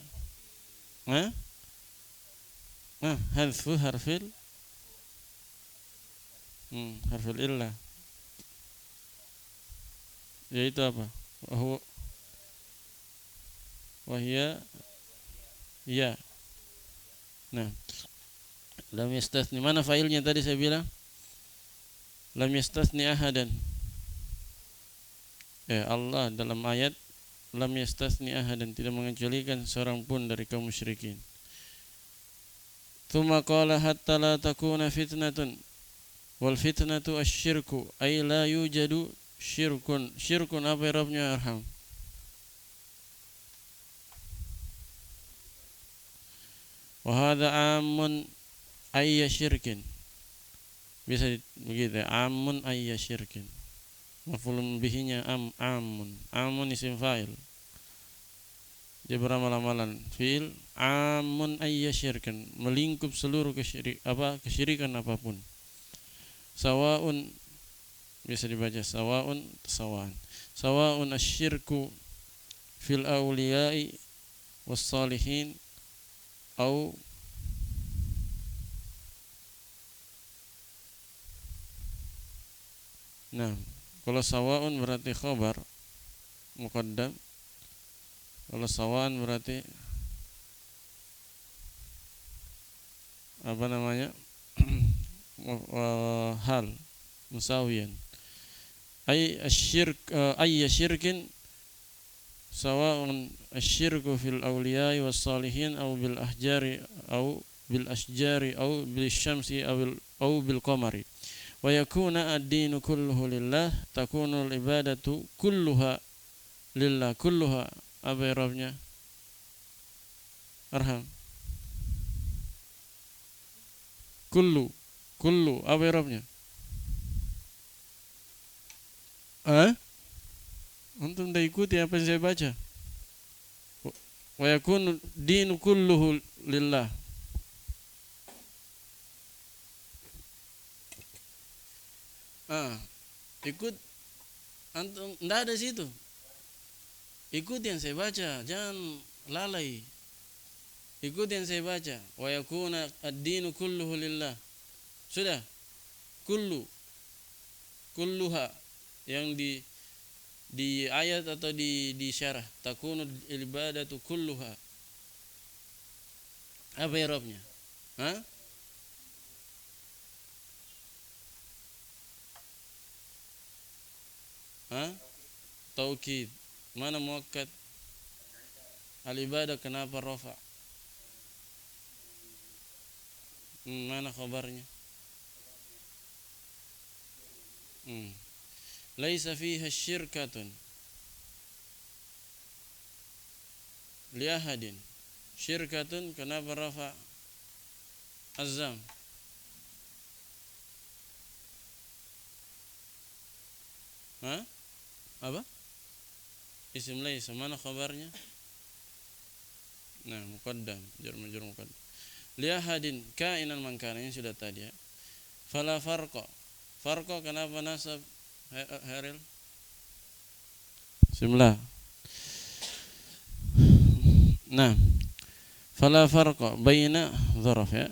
hadfu harfil harfil illah, yaitu apa? Wahya ya. Nah, lam yastathni, mana failnya tadi saya bilang? Lam yastathni ahadan. Allah dalam ayat lam yastathni ahadan, tidak mengecualikan seorang pun dari kaum musyrikin. Tsumma qala hatta la takuna fitnatun wal fitnatu asyirku ay la yujadu syirkun. Syirkun apa i'rabnya arham? Wa hadha amun ayya syirkin, bisa begitu, amun ayya syirkin. Maf'ulun bihinya amun isim fa'il, dia beramal-amalan fi'il amun ayya syirkin, melingkup seluruh kesyirikan apapun. Sawaun, bisa dibaca sawa'un asyirku fil awliya'i was salihin au kalau sawa'un berarti khabar muqaddam, kalau sawa'an berarti apa namanya? Hal musawiyan. Ay syirkin sawa'un asyirku fil awliya'i was salihin au bil ahjari au bil asjari au bil syamsi au bil qamari. Wa yakuna ad-dinu kulluhu lillah, takunu al-ibadatu kulluha lillah. Kulluha apa i'rabnya? Arham. Kullu apa i'rabnya? Antum dah ikuti apa yang saya baca. Wa yakunu dinu kulluhu lillah. Ikut antum, enggak ada situ. Ikut yang saya baca, jangan lalai. Ikut yang saya baca. Wa yakuna ad-dinu kulluhu lillah. Sudah. Kulluha yang di ayat atau di syarah. Takunu ibadatu kulluha. Apa i'rabnya? Taukid. Mana muakkad? Al-ibadah kenapa rafa? Mana khabarnya? Laisa fiha syirkatun li ahadin. Syirkatun kenapa rafa azam? Apa? Isim laisa, mana khabarnya? Nah, muqaddam, jar majrur muqaddam. Li ahadin kainan man kana, ini sudah tadi ya. Fala farqa. Farqa kenapa nasab Haril? Bismillah. Nah, fala farqa baina dzaraf ya.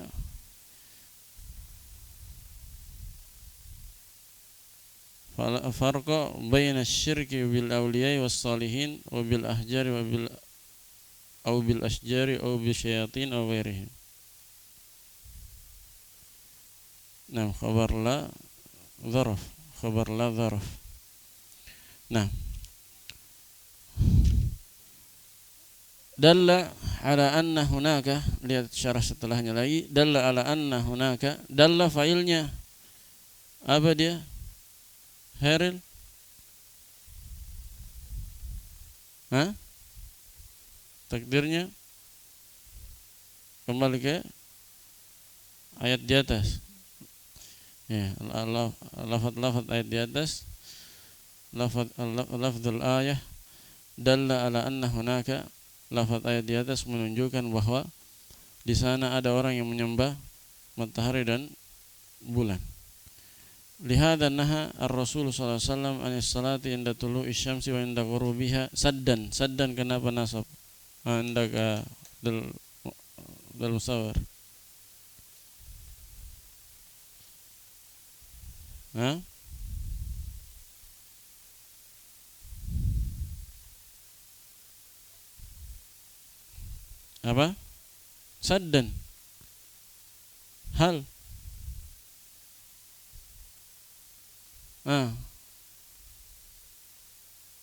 Fala farqa baina asy-syirki bil awliya was salihin wa bil ahjari wa bil aw bil asjari aw bi syayatin aw ghairihim. Nah, khabar la dzaraf, khabar la dzaraf. Nah, dalla ala anna hunaka, lihat syarah setelahnya lagi, dalla ala anna hunaka, dalla failnya apa dia? Haril? Takdirnya kembali ke ayat di atas. Ya, lafaz ayat di atas. Lafzul ayah dalla ala anna hunaka, lafaz ayat di atas menunjukkan bahwa di sana ada orang yang menyembah matahari dan bulan. Lihada naha ar-Rasul sallallahu alaihi wasallam anis salati inda tulu'i syamsi wa inda ghurubiha saddan. Saddan kenapa nasab? Inda dal musawwir. Apa? Saddan. Hal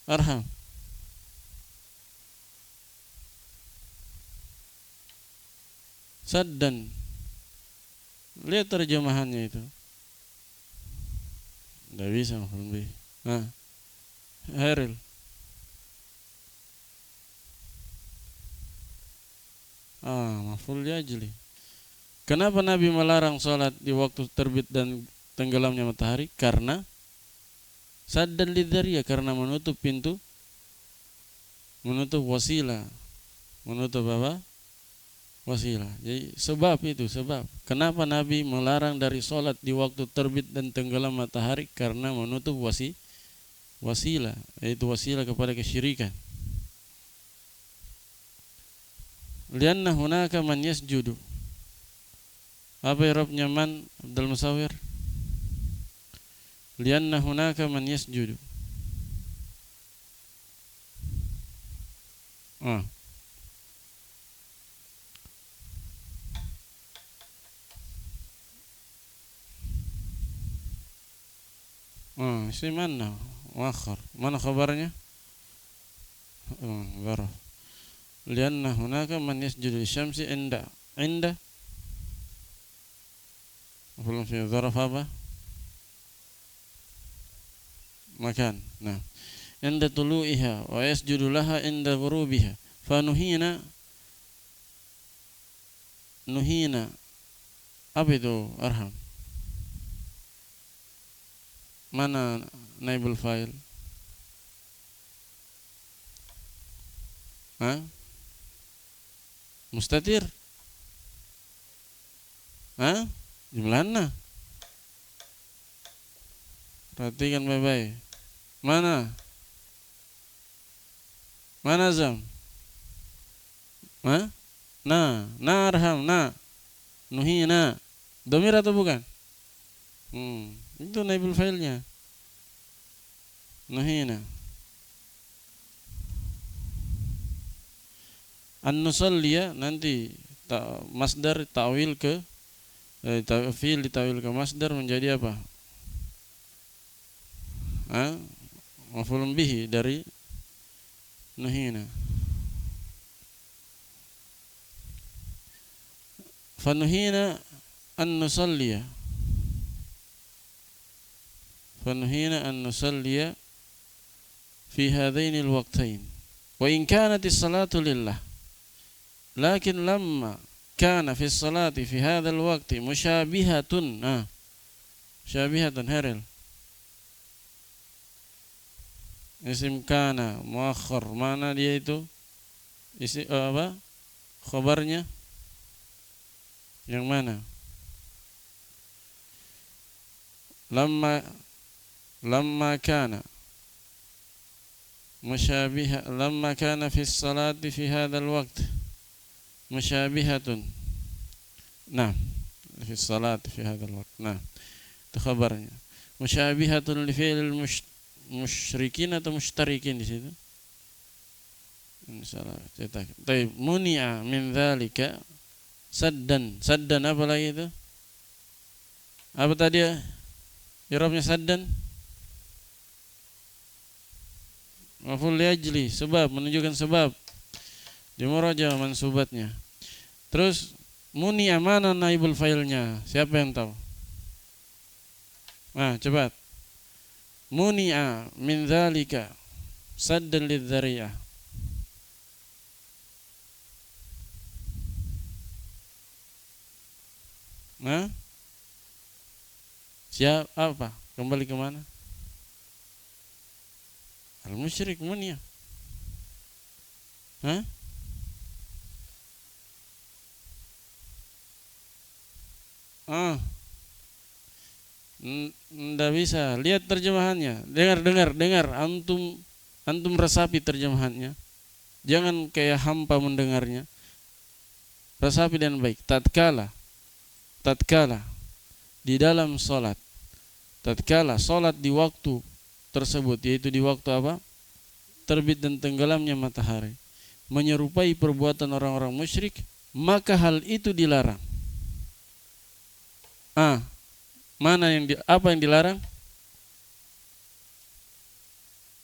Arham. Saddan. Lihat terjemahannya itu. Tidak bisa lebih. Haril. Maf'ul ajli. Kenapa Nabi melarang sholat di waktu terbit dan tenggelamnya matahari? Karena saddan lidzariya, karena menutup pintu, menutup wasilah, menutup apa? Wasilah. Jadi sebab itu, sebab kenapa Nabi melarang dari sholat di waktu terbit dan tenggelam matahari? Karena menutup wasilah, yaitu wasilah kepada kesyirikan. Lianna hunaka man yasjudu. Apa i'rabnya man, Abdul Musawwir? Lianna hunaka man yasjudu. Isi mana? Muakhar. Mana khabarnya? Zaraf. Lianna hunaka man yasjudu syamsi inda belum fi zaraf apa? Makan. Nah, inda tulu'iha wa yasjudu laha inda ghurubiha. Fanuhina apa itu Arham? Mana naibul fa'il? Mustatir. Jumlahnya. Perhatikan baik-baik. Mana Zam? Arham, nuhina. Domir atau bukan? Itu naibul fa'ilnya. Nuhina. An-nusalliya nanti masdar ta'wil ke fi'il ditawil ke masdar menjadi apa? Maf'ulun bihi dari nuhina. Fanuhina an nusalliya fanuhina an nusalliya fi hadaini alwaqtain wa in kanat as-salatu lillah lakin lamma kana fi as-salati fi hadha al-waqti musyabihatun syabihatan haril isim kana muakhar, mana dia itu isim apa khabarnya yang mana? lamma kana musyabiha lamma kana fi as-salati fi hadha al-waqt musyabihatun. Nah, fi as-salati fi hadha al-waqt. Nah, itu khabarnya. Musyabihatun li fi'il musyrikin atau mushtarikin di situ. Insyaallah cetak. Baik, muni'a min dzalika saddan. Saddan apa lagi itu? Apa tadi ya? I'rabnya saddan. Maf'ul li ajli, sebab, menunjukkan sebab. Di muraja mansubatnya. Terus muni'a mana naibul fa'ilnya? Siapa yang tahu? Nah, cepat. Muni'a min dzalika saddan lidzariyah. Nah, siapa apa? Kembali ke mana? Al-musyrik muni'a. Hah? Nggak bisa. Lihat terjemahannya. Dengar. Antum resapi terjemahannya. Jangan kayak hampa mendengarnya. Resapi dan baik. Tatkala di dalam salat. Tatkala salat di waktu tersebut, yaitu di waktu apa? Terbit dan tenggelamnya matahari, menyerupai perbuatan orang-orang musyrik, maka hal itu dilarang. Apa yang dilarang?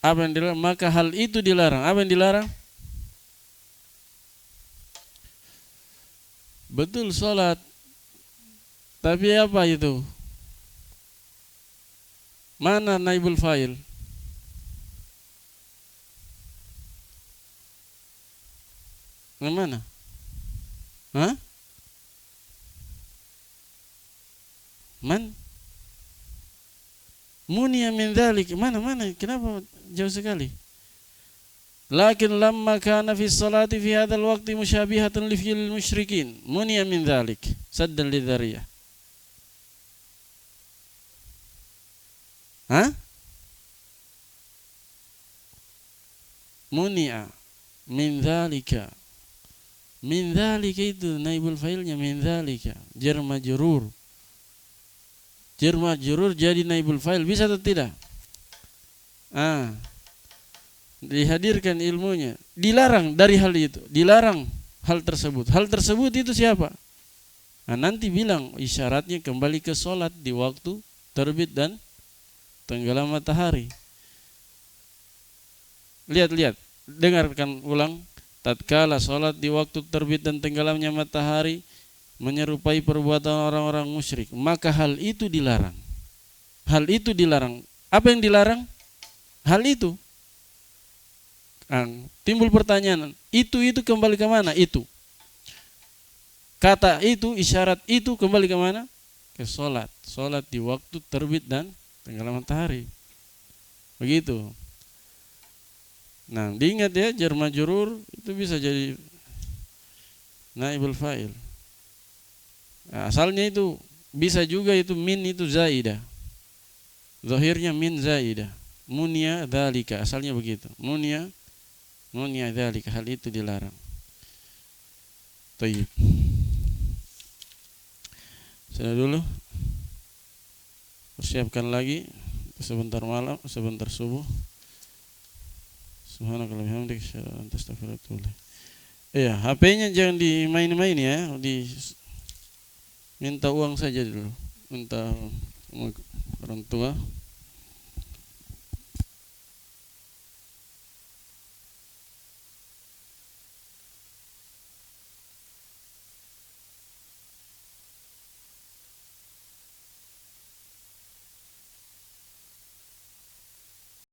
Apa yang dilarang? Maka hal itu dilarang. Apa yang dilarang? Betul salat. Tapi apa itu? Mana naibul fa'il? Mana? Hah? Man? Muni'a min dzalik. Mana? Kenapa jauh sekali? Lakin lamma kana fi salati fi hadzal waqti musyabihatan li fi'il musyrikin. Muni'a min dzalik saddan lidzariyah. Hah? Muni'a min dzalika. Min dzalika itu naibul fa'ilnya min dzalika. Jar majrur. Jar majrur jadi naibul fa'il, bisa atau tidak? Dihadirkan ilmunya. Dilarang dari hal itu. Dilarang hal tersebut. Hal tersebut itu siapa? Nanti bilang isyaratnya kembali ke solat di waktu terbit dan tenggelam matahari. Lihat. Dengarkan ulang. Tatkala solat di waktu terbit dan tenggelamnya matahari menyerupai perbuatan orang-orang musyrik, maka hal itu dilarang. Hal itu dilarang. Apa yang dilarang? Hal itu. Timbul pertanyaan, itu kembali ke mana? Itu. Kata itu, isyarat itu kembali ke mana? Ke solat. Solat di waktu terbit dan tenggelam matahari. Begitu. Nah, diingat ya, jar majrur itu bisa jadi naibul fa'il. Asalnya itu bisa juga itu min itu zaidah. Zahirnya min zaidah. Munya dzalika, asalnya begitu. Munya dzalika, hal itu dilarang. Baik. Sudah dulu. Persiapkan lagi sebentar malam, sebentar subuh. Subhanakallahumma wa bihamdika asyhadu an la ilaha illa anta astaghfiruka wa atubu ilaik. Iya, HP-nya jangan dimain-main ya, minta uang saja dulu. Minta orang tua.